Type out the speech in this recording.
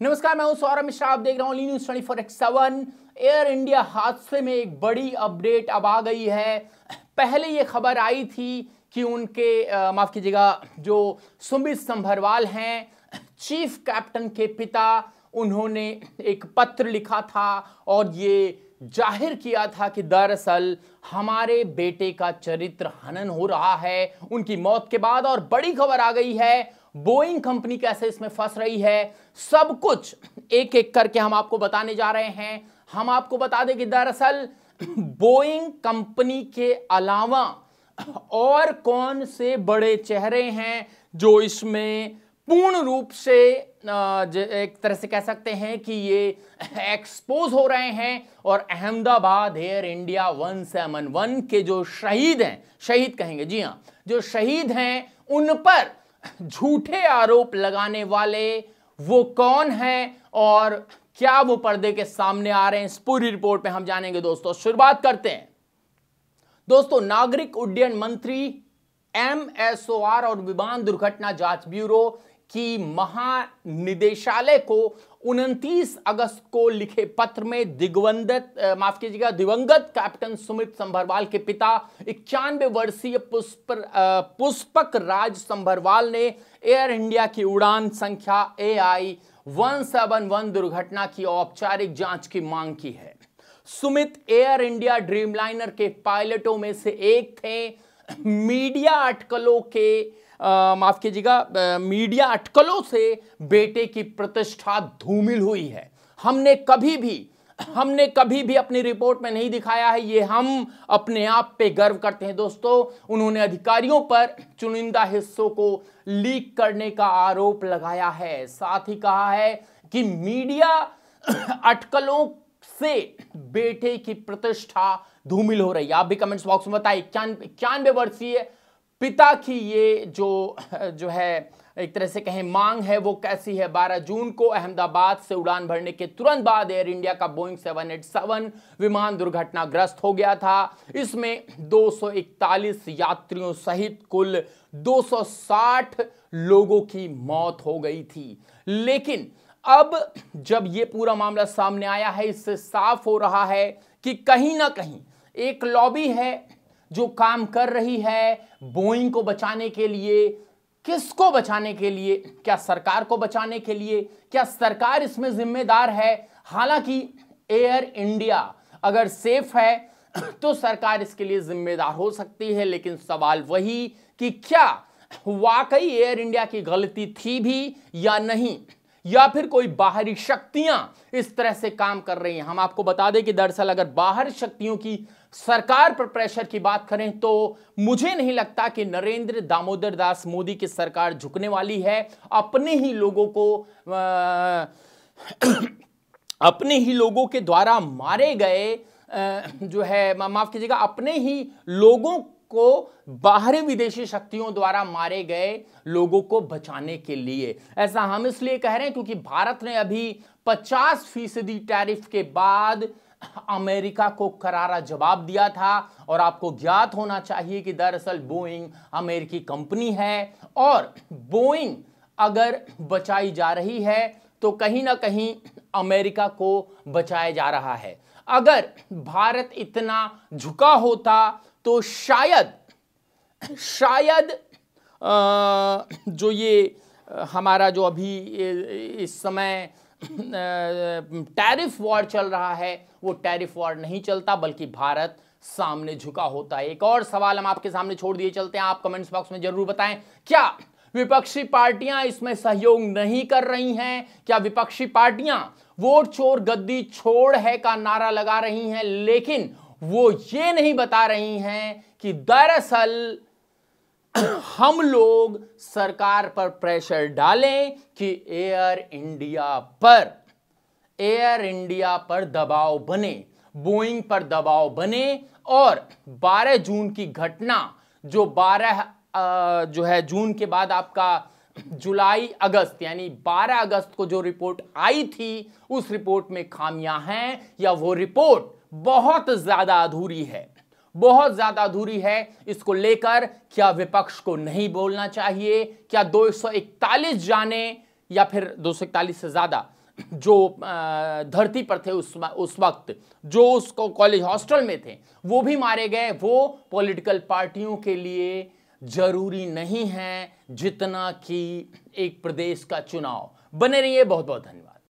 नमस्कार, मैं हूं सौरभ मिश्रा। आप देख रहे हो न्यूज़ 24x7। एयर इंडिया हादसे में एक बड़ी अपडेट अब आ गई है। पहले ये खबर आई थी कि उनके माफ कीजिएगा, जो सुमित संभरवाल हैं, चीफ कैप्टन के पिता, उन्होंने एक पत्र लिखा था और ये जाहिर किया था कि दरअसल हमारे बेटे का चरित्र हनन हो रहा है उनकी मौत के बाद। और बड़ी खबर आ गई है, बोइंग कंपनी कैसे इसमें फंस रही है, सब कुछ एक एक करके हम आपको बताने जा रहे हैं। हम आपको बता दें कि दरअसल बोइंग कंपनी के अलावा और कौन से बड़े चेहरे हैं जो इसमें पूर्ण रूप से एक तरह से कह सकते हैं कि ये एक्सपोज हो रहे हैं। और अहमदाबाद एयर इंडिया 171 के जो शहीद हैं, शहीद कहेंगे, जी हां, जो शहीद हैं, उन पर झूठे आरोप लगाने वाले वो कौन हैं और क्या वो पर्दे के सामने आ रहे हैं, इस पूरी रिपोर्ट में हम जानेंगे दोस्तों। शुरुआत करते हैं दोस्तों। नागरिक उड्डयन मंत्री MSOR और विमान दुर्घटना जांच ब्यूरो की महानिदेशालय को 29 अगस्त को लिखे पत्र में दिवंगत कैप्टन सुमित संभरवाल के पिता 91 वर्षीय पुष्पक राज संभरवाल ने एयर इंडिया की उड़ान संख्या AI 171 दुर्घटना की औपचारिक जांच की मांग की है। सुमित एयर इंडिया ड्रीमलाइनर के पायलटों में से एक थे। मीडिया अटकलों के माफ कीजिएगा, मीडिया अटकलों से बेटे की प्रतिष्ठा धूमिल हुई है। हमने कभी भी अपनी रिपोर्ट में नहीं दिखाया है, ये हम अपने आप पे गर्व करते हैं दोस्तों। उन्होंने अधिकारियों पर चुनिंदा हिस्सों को लीक करने का आरोप लगाया है। साथ ही कहा है कि मीडिया अटकलों से बेटे की प्रतिष्ठा धूमिल हो रही है। आप भी कमेंट्स बॉक्स में बताइए। 91 वर्षीय पिता की ये जो है एक तरह से कहें मांग है, वो कैसी है। 12 जून को अहमदाबाद से उड़ान भरने के तुरंत बाद एयर इंडिया का बोइंग 787 विमान दुर्घटनाग्रस्त हो गया था। इसमें 241 यात्रियों सहित कुल 260 लोगों की मौत हो गई थी। लेकिन अब जब ये पूरा मामला सामने आया है, इससे साफ हो रहा है कि कहीं ना कहीं एक लॉबी है जो काम कर रही है बोइंग को बचाने के लिए। किसको बचाने के लिए? क्या सरकार को बचाने के लिए? क्या सरकार इसमें जिम्मेदार है? हालांकि एयर इंडिया अगर सेफ है तो सरकार इसके लिए जिम्मेदार हो सकती है, लेकिन सवाल वही कि क्या वाकई एयर इंडिया की गलती थी भी या नहीं, या फिर कोई बाहरी शक्तियां इस तरह से काम कर रही हैं। हम आपको बता दें कि दरअसल अगर बाहरी शक्तियों की सरकार पर प्रेशर की बात करें तो मुझे नहीं लगता कि नरेंद्र दामोदर दास मोदी की सरकार झुकने वाली है। अपने ही लोगों के द्वारा मारे गए जो है, माफ कीजिएगा, अपने ही लोगों को बाहरी विदेशी शक्तियों द्वारा मारे गए लोगों को बचाने के लिए। ऐसा हम इसलिए कह रहे हैं क्योंकि भारत ने अभी 50% टैरिफ के बाद अमेरिका को करारा जवाब दिया था। और आपको ज्ञात होना चाहिए कि दरअसल बोइंग अमेरिकी कंपनी है और बोइंग अगर बचाई जा रही है तो कहीं ना कहीं अमेरिका को बचाया जा रहा है। अगर भारत इतना झुका होता तो शायद जो ये हमारा जो अभी इस समय टैरिफ वॉर चल रहा है, वो टैरिफ वॉर नहीं चलता, बल्कि भारत सामने झुका होता है। एक और सवाल हम आपके सामने छोड़ दिए चलते हैं, आप कमेंट्स बॉक्स में जरूर बताएं, क्या विपक्षी पार्टियां इसमें सहयोग नहीं कर रही हैं? क्या विपक्षी पार्टियां वोट चोर गद्दी छोड़ है का नारा लगा रही हैं, लेकिन वो ये नहीं बता रही हैं कि दरअसल हम लोग सरकार पर प्रेशर डालें कि एयर इंडिया पर दबाव बने, बोइंग पर दबाव बने। और 12 जून की घटना, जो 12 जून के बाद आपका जुलाई अगस्त यानी 12 अगस्त को जो रिपोर्ट आई थी, उस रिपोर्ट में खामियां हैं या वो रिपोर्ट बहुत ज्यादा अधूरी है। इसको लेकर क्या विपक्ष को नहीं बोलना चाहिए? क्या 241 जाने या फिर 241 से ज्यादा जो धरती पर थे उस वक्त, जो उसको कॉलेज हॉस्टल में थे, वो भी मारे गए। वो पॉलिटिकल पार्टियों के लिए जरूरी नहीं है जितना कि एक प्रदेश का चुनाव। बने रहिए, बहुत बहुत धन्यवाद।